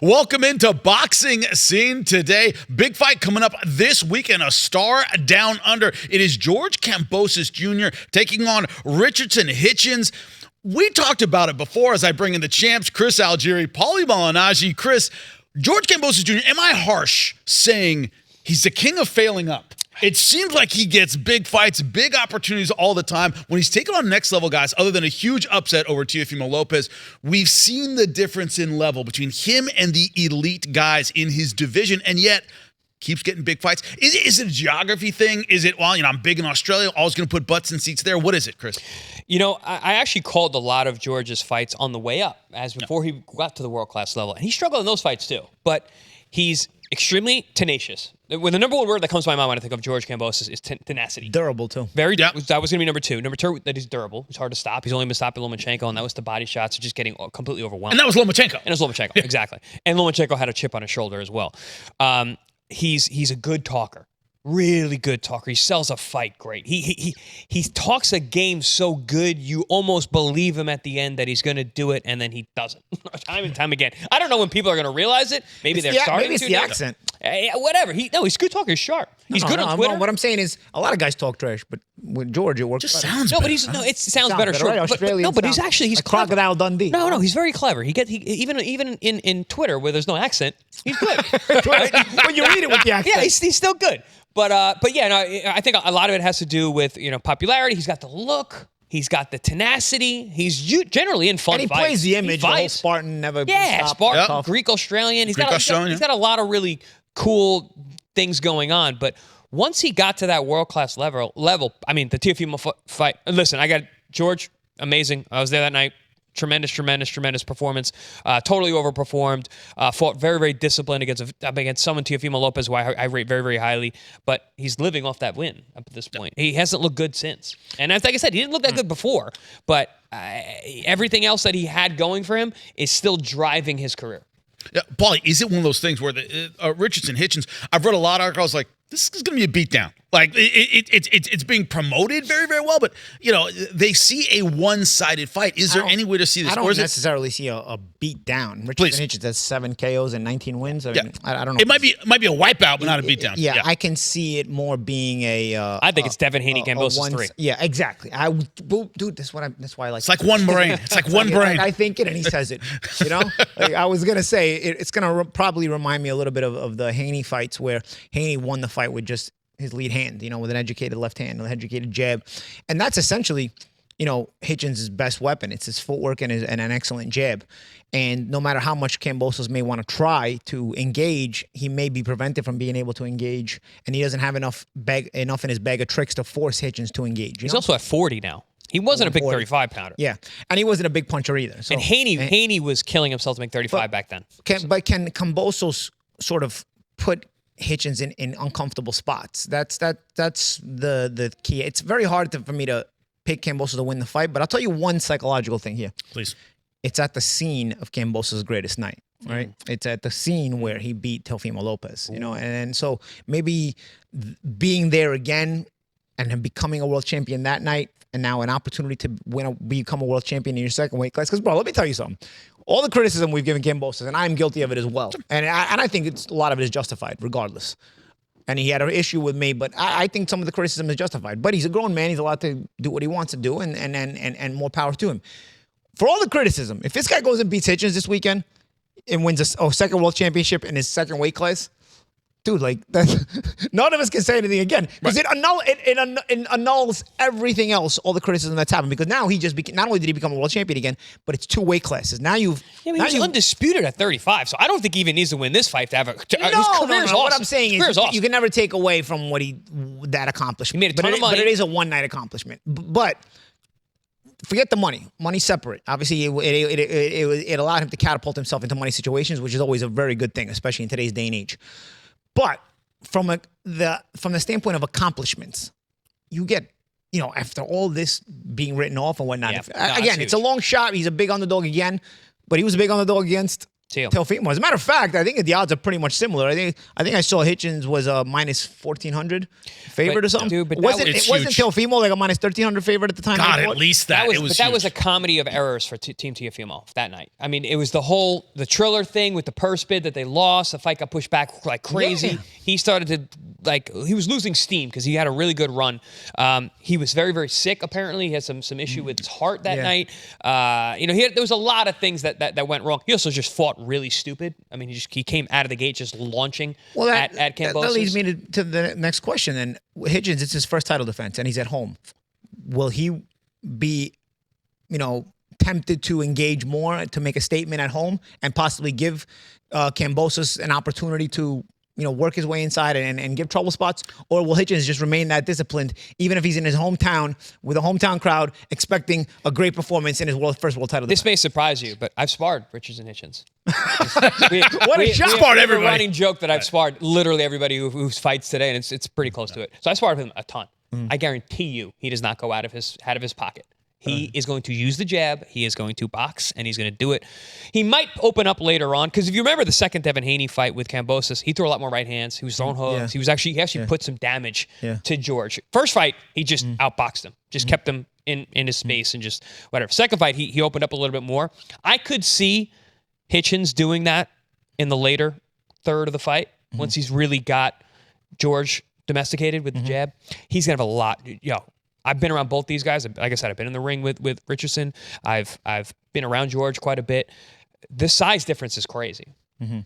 Welcome into Boxing Scene Today. Big fight coming up this weekend, a star down under. It is George Kambosos Jr. taking on Richardson Hitchens. We talked about it before as I bring in the champs, Chris Algieri, Paulie Malignaggi. Chris, George Kambosos Jr., am I harsh saying he's the king of failing up? It seems like he gets big fights, big opportunities all the time. When he's taken on next level guys, other than a huge upset over Teofimo Lopez, we've seen the difference in level between him and the elite guys in his division, and yet keeps getting big fights. Is it a geography thing? Is it, well, I'm big in Australia, always going to put butts in seats there? What is it, Chris? I actually called a lot of George's fights on the way up, as before he got to the world-class level. And he struggled in those fights too. But he's extremely tenacious. When the number one word that comes to my mind when I think of George Kambosos is tenacity. Durable, too. That was going to be number two. Number two, that he's durable. He's hard to stop. He's only been stopping Lomachenko, and that was the body shots, just getting completely overwhelmed. And that was Lomachenko. Exactly. And Lomachenko had a chip on his shoulder as well. He's a good talker. Really good talker. He sells a fight great. He talks a game so good you almost believe him at the end that he's going to do it, and then he doesn't. Time and time again. I don't know when people are going to realize it. Maybe they're starting to. Maybe it's the accent. Whatever. He's a good talker. He's sharp. He's good on Twitter. What I'm saying is a lot of guys talk trash, but with George it works. Just better. sounds No, better. but it sounds better. Sure. Right? But he's actually like clever. Crocodile Dundee. No, he's very clever. Even in Twitter where there's no accent, he's good. When you read it with the accent. Yeah, he's still good. But yeah, no, I think a lot of it has to do with popularity. He's got the look. He's got the tenacity. He's generally in fun And he fights. plays the image. The whole Spartan never. Spartan, Yep. Greek Australian. He's got a lot of really cool things going on. But once he got to that world class level, I mean, the Teofimo fight. Listen, I got George. Amazing. I was there that night. Tremendous performance. Totally overperformed. Fought very, very disciplined against someone, Teofimo Lopez, who I rate very, very highly. But he's living off that win up at this point. He hasn't looked good since. And as like I said, he didn't look that good before. But everything else that he had going for him is still driving his career. Yeah, Paulie, is it one of those things where the Richardson Hitchens, I've read a lot of articles like, this is going to be a beatdown. Like, it's being promoted very, very well, but, they see a one-sided fight. Is there any way to see this? I don't necessarily see a beat down. Richardson Hitchens has 7 KOs and 19 wins. I don't know. It might be a wipeout, but not a beatdown. Yeah, I can see it more being a... I think it's Devin Haney, Kambosos 3. Yeah, exactly. Dude, that's why I like... It's like one brain. It's like one brain. I think it and he says it. Like I was going to say, it's going to probably remind me a little bit of the Haney fights where Haney won the fight with just his lead hand, with an educated left hand, an educated jab. And that's essentially, Hitchens' best weapon. It's his footwork and an excellent jab. And no matter how much Kambosos may want to try to engage, he may be prevented from being able to engage. And he doesn't have enough in his bag of tricks to force Hitchens to engage. He's also at 40 now. He wasn't a big 35-pounder. Yeah. And he wasn't a big puncher either. So, and Haney was killing himself to make 35 back then. Can Kambosos sort of put Hitchens in uncomfortable spots? That's the key. It's very hard for me to pick Kambosos to win the fight, but I'll tell you one psychological thing here. Please. It's at the scene of Kambosos' greatest night, right? It's at the scene where he beat Teofimo Lopez, and so maybe being there again and him becoming a world champion that night, and now an opportunity to become a world champion in your second weight class. Because, bro, let me tell you something. All the criticism we've given Kambosos, and I'm guilty of it as well, and I think a lot of it is justified, regardless. And he had an issue with me, but I think some of the criticism is justified. But he's a grown man; he's allowed to do what he wants to do, and more power to him. For all the criticism, if this guy goes and beats Hitchens this weekend and wins a second world championship in his second weight class, dude, none of us can say anything again because it annuls everything else, all the criticism that's happened. Because now he not only did he become a world champion again, but it's 2 weight classes. Now he was undisputed at 35, so I don't think he even needs to win this fight to have his career's No. awesome. What I'm saying is you can never take away from that accomplishment. He made a ton of money. But it is a one-night accomplishment. But forget the money. Money's separate. Obviously, it allowed him to catapult himself into money situations, which is always a very good thing, especially in today's day and age. But from the standpoint of accomplishments, you get, after all this being written off and whatnot. Again, it's a long shot. He's a big underdog again, but he was a big underdog against Teofimo. As a matter of fact, I think the odds are pretty much similar. I think I saw Hitchens was a minus 1,400 favorite or something. Dude, but wasn't Teofimo like a minus 1,300 favorite at the time? God, at least that. That was a comedy of errors for Team Teofimo that night. I mean, it was the Triller thing with the purse bid that they lost. The fight got pushed back like crazy. Yeah. He started to he was losing steam because he had a really good run. He was very, very sick. Apparently, he had some issue with his heart that night. There was a lot of things that went wrong. He also just fought really stupid. I mean, he came out of the gate just launching at Kambosos. That leads me to the next question. Then Hitchens, it's his first title defense, and he's at home. Will he be, tempted to engage more to make a statement at home and possibly give Kambosos an opportunity to work his way inside and give trouble spots? Or will Hitchens just remain that disciplined, even if he's in his hometown with a hometown crowd expecting a great performance in his first world title? This may surprise you, but I've sparred Richardson Hitchens. What a shot! We have a running joke that I've sparred literally everybody who fights today, and it's pretty close to it. So I sparred him a ton. I guarantee you he does not go out of his pocket. He is going to use the jab. He is going to box, and he's going to do it. He might open up later on, because if you remember the second Devin Haney fight with Kambosos, he threw a lot more right hands. He was throwing hooks. He actually put some damage to George. First fight, he just outboxed him, just kept him in his space and just whatever. Second fight, he opened up a little bit more. I could see Hitchens doing that in the later third of the fight once he's really got George domesticated with the jab. He's going to have a lot. I've been around both these guys. Like I said, I've been in the ring with Richardson. I've been around George quite a bit. The size difference is crazy.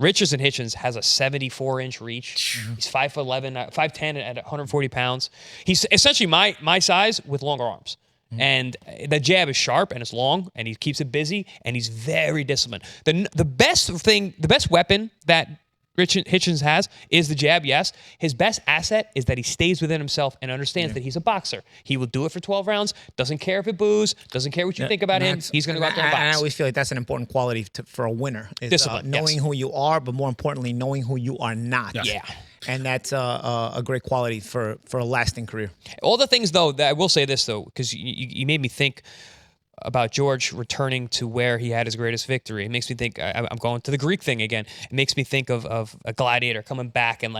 Richardson Hitchens has a 74-inch reach. He's 5'11", 5'10" at 140 pounds. He's essentially my size with longer arms. And the jab is sharp and it's long, and he keeps it busy, and he's very disciplined. The best weapon that Hitchens has is the jab, yes. His best asset is that he stays within himself and understands that he's a boxer. He will do it for 12 rounds, doesn't care if it boos, doesn't care what you think about him. He's going to go out there and box. And I always feel like that's an important quality for a winner. Is, discipline, knowing who you are, but more importantly, knowing who you are not. Yeah. And that's a great quality for a lasting career. All the things, though, that I will say this, though, because you made me think about George returning to where he had his greatest victory. It makes me think, I'm going to the Greek thing again. It makes me think of a gladiator coming back and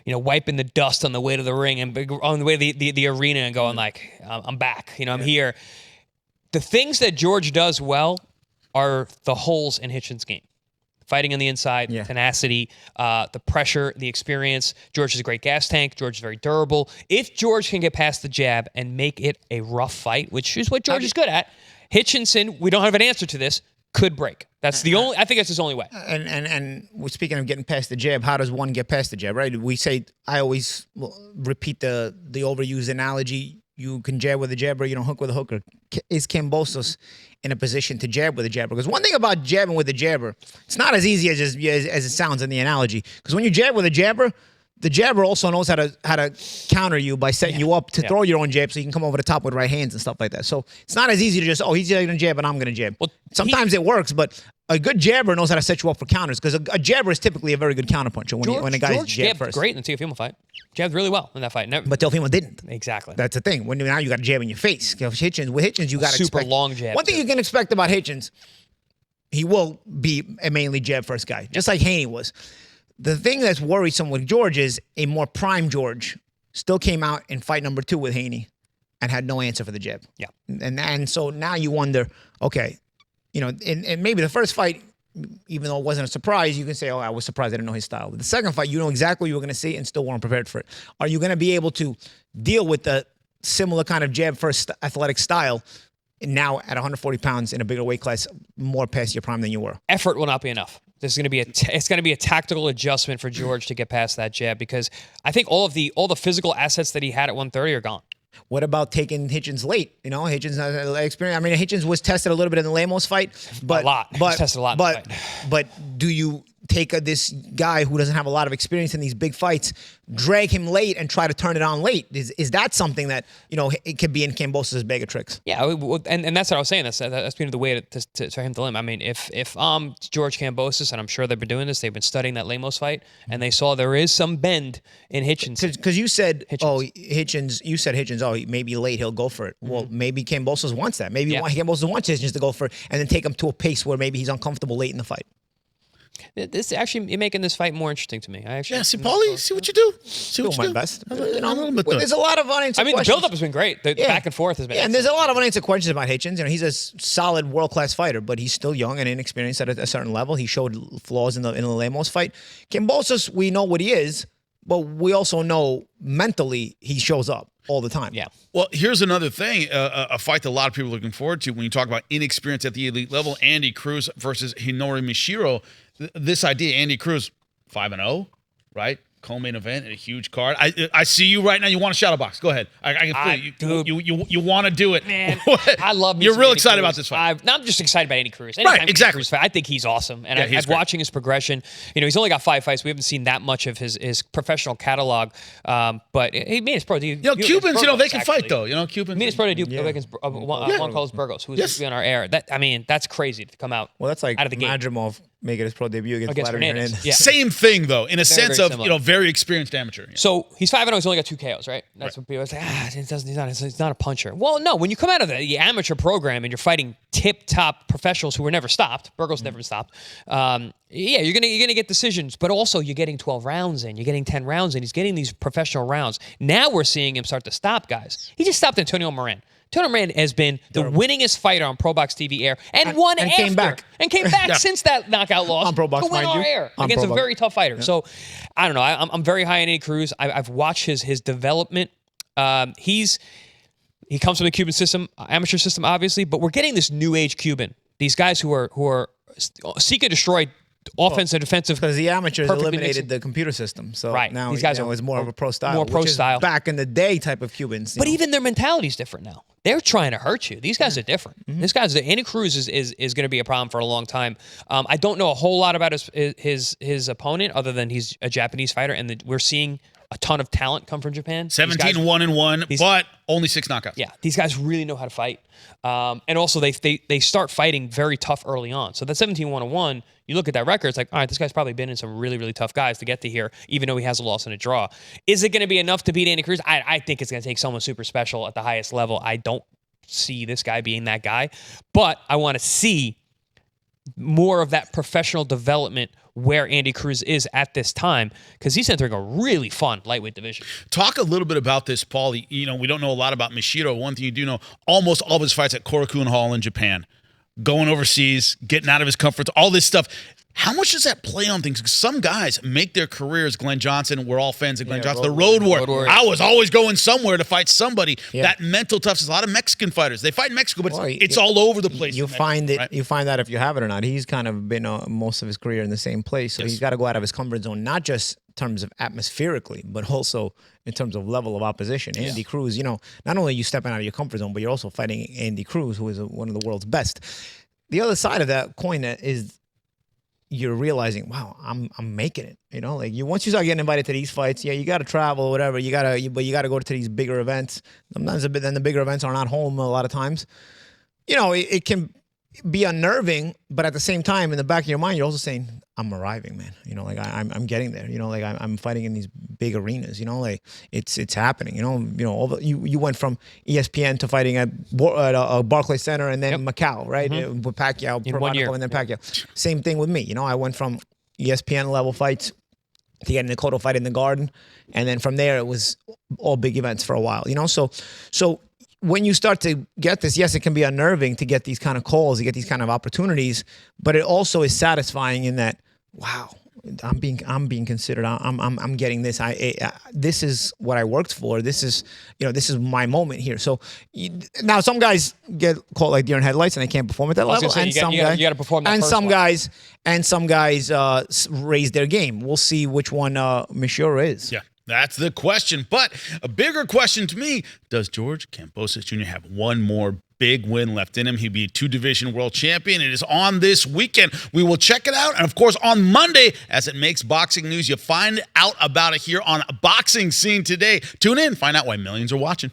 wiping the dust on the way to the ring and on the way to the arena and going I'm back. I'm here. The things that George does well are the holes in Hitchens' game. Fighting on the inside, tenacity, the pressure, the experience. George is a great gas tank. George is very durable. If George can get past the jab and make it a rough fight, which is what George is good at, Hitchinson, we don't have an answer to this, could break. That's the only. I think that's his only way. And we're speaking of getting past the jab. How does one get past the jab? Right? I always repeat the overused analogy. You can jab with a jabber, you don't hook with a hooker. Is Kambosos in a position to jab with a jabber? Because one thing about jabbing with a jabber, it's not as easy as it sounds in the analogy. Because when you jab with a jabber, the jabber also knows how to counter you by setting you up to throw your own jab so you can come over the top with right hands and stuff like that. So it's not as easy to just, he's going to jab and I'm going to jab. Well, sometimes it works, but a good jabber knows how to set you up for counters because a jabber is typically a very good counterpuncher when a guy's jab first. Great in the Teofimo fight. Jabbed really well in that fight. But Teofimo didn't. Exactly. That's the thing. Now you got a jab in your face. With Hitchens, you got to super long jab. One thing you can expect about Hitchens, he will be a mainly jab first guy, just like Haney was. The thing that's worrisome with George is a more prime George still came out in fight number 2 with Haney and had no answer for the jab. Yeah. And so now you wonder, okay, and maybe the first fight, even though it wasn't a surprise, you can say, I was surprised I didn't know his style. But the second fight, you know exactly what you were going to see and still weren't prepared for it. Are you going to be able to deal with the similar kind of jab first athletic style now at 140 pounds in a bigger weight class, more past your prime than you were? Effort will not be enough. It's going to be a tactical adjustment for George to get past that jab because I think all the physical assets that he had at 130 are gone. What about taking Hitchens late? Hitchens has experience. I mean, Hitchens was tested a little bit in the Lemos fight, but a lot. He was tested a lot. But do you take this guy who doesn't have a lot of experience in these big fights, drag him late, and try to turn it on late? Is that something that it could be in Kambosos' bag of tricks? Yeah, and that's what I was saying. That's been the way for him to limit. I mean, if George Kambosos, and I'm sure they've been doing this, they've been studying that Lemos fight, and they saw there is some bend in Hitchens. Because you said, Hitchens. You said Hitchens. Maybe late he'll go for it. Well, maybe Kambosos wants that. Maybe Kambosos wants Hitchens to go for it, and then take him to a pace where maybe he's uncomfortable late in the fight. this actually making this fight more interesting to me. I actually, see, Paulie, see what you do. See what Doing you my do. best. There's a lot of unanswered the questions. build-up has been great. The back and forth has been and there's a lot of unanswered questions about Hitchens. He's a solid world-class fighter, but he's still young and inexperienced at a certain level. He showed flaws in the Lemos fight. Kambosos, we know what he is, but we also know mentally he shows up all the time. Yeah. Well, here's another thing, a fight that a lot of people are looking forward to when you talk about inexperience at the elite level, Andy Cruz versus Hinori Mishiro. This idea, Andy Cruz, 5-0, right? Co-main event and a huge card. I see you right now. You want to shadow box? Go ahead. I can feel you want to do it, man. I love. You're real Andy excited Cruz. about this fight. I'm just excited about Andy Cruz. Right, exactly. Cruz fight, I think he's awesome, and I'm watching his progression. He's only got 5 fights. We haven't seen that much of his professional catalog, but he made his pro debut. Cubans, Burgos, they can fight though. Cubans. He made his pro debut against Juan Carlos Burgos, who was supposed to be on our air. That's crazy to come out. Well, that's like out of the gate. Madrimov making his pro debut against Hernandez. Yeah. Same thing though, in a sense of similar. very experienced amateur. So he's 5-0. He's only got 2 KOs, right? That's what people say. He's not a puncher. Well, no. When you come out of the amateur program and you're fighting tip-top professionals who were never stopped, Burgos never stopped. You're gonna get decisions, but also you're getting 12 rounds in. You're getting 10 rounds in. He's getting these professional rounds. Now we're seeing him start to stop guys. He just stopped Antonio Moran. Antonio Moran has been the winningest fighter on Pro Box TV air and won after. Came back since that knockout loss on Pro Box, to win our air against a very tough fighter. Yeah. So I don't know. I'm very high on Andy Cruz. I've watched his development. He comes from the Cuban system, amateur system, obviously, but we're getting this new age Cuban. These guys who are seek and destroy offense and defensive. Because the amateurs eliminated the computer system. So now these guys it's more of a pro style. More pro style. Back in the day type of Cubans. But even their mentality is different now. They're trying to hurt you. These guys are different. Andy Cruz is going to be a problem for a long time. I don't know a whole lot about his opponent other than he's a Japanese fighter, and we're seeing a ton of talent come from Japan. 17-1-1, but only 6 knockouts. Yeah, these guys really know how to fight. And also, they start fighting very tough early on. So that 17-1-1, you look at that record, it's like, all right, this guy's probably been in some really, really tough guys to get to here, even though he has a loss and a draw. Is it going to be enough to beat Andy Cruz? I think it's going to take someone super special at the highest level. I don't see this guy being that guy. But I want to see more of that professional development where Andy Cruz is at this time, because he's entering a really fun lightweight division. Talk a little bit about this, Paulie. We don't know a lot about Mishiro. One thing you do know, almost all of his fights at Korakuen Hall in Japan, going overseas, getting out of his comfort, all this stuff. How much does that play on things? Some guys make their careers. Glenn Johnson, we're all fans of Glenn Johnson. The road warrior. I was always going somewhere to fight somebody. Yeah. That mental toughness. A lot of Mexican fighters, they fight in Mexico, but it's all over the place. You find it. Right? You find that if you have it or not. He's kind of been most of his career in the same place, so he's got to go out of his comfort zone, not just in terms of atmospherically, but also in terms of level of opposition. Andy Cruz, not only are you stepping out of your comfort zone, but you're also fighting Andy Cruz, who is one of the world's best. The other side of that coin is you're realizing, wow, I'm making it. Once you start getting invited to these fights, you got to travel or whatever. But you got to go to these bigger events. Sometimes then the bigger events are not home a lot of times. It can be unnerving, but at the same time, in the back of your mind, you're also saying, I'm arriving, man. I'm getting there. I'm fighting in these big arenas. It's happening. You went from ESPN to fighting at Barclays Center and then Macau, right? With Pacquiao, in 1 year, and then Pacquiao. Same thing with me. I went from ESPN level fights to getting the Cotto fight in the Garden, and then from there it was all big events for a while. So when you start to get this, yes, it can be unnerving to get these kind of calls, to get these kind of opportunities, but it also is satisfying in that, wow, I'm being considered. I'm getting this. This is what I worked for. This is my moment here. So now some guys get caught like deer in headlights and they can't perform at that level. And some guys, you got to perform that and some guys raise their game. We'll see which one Mishiro is. Yeah. That's the question. But a bigger question to me, does George Kambosos Jr. have one more big win left in him? He'd be a 2-division world champion. It is on this weekend. We will check it out. And, of course, on Monday, as it makes boxing news, you find out about it here on Boxing Scene Today. Tune in. Find out why millions are watching.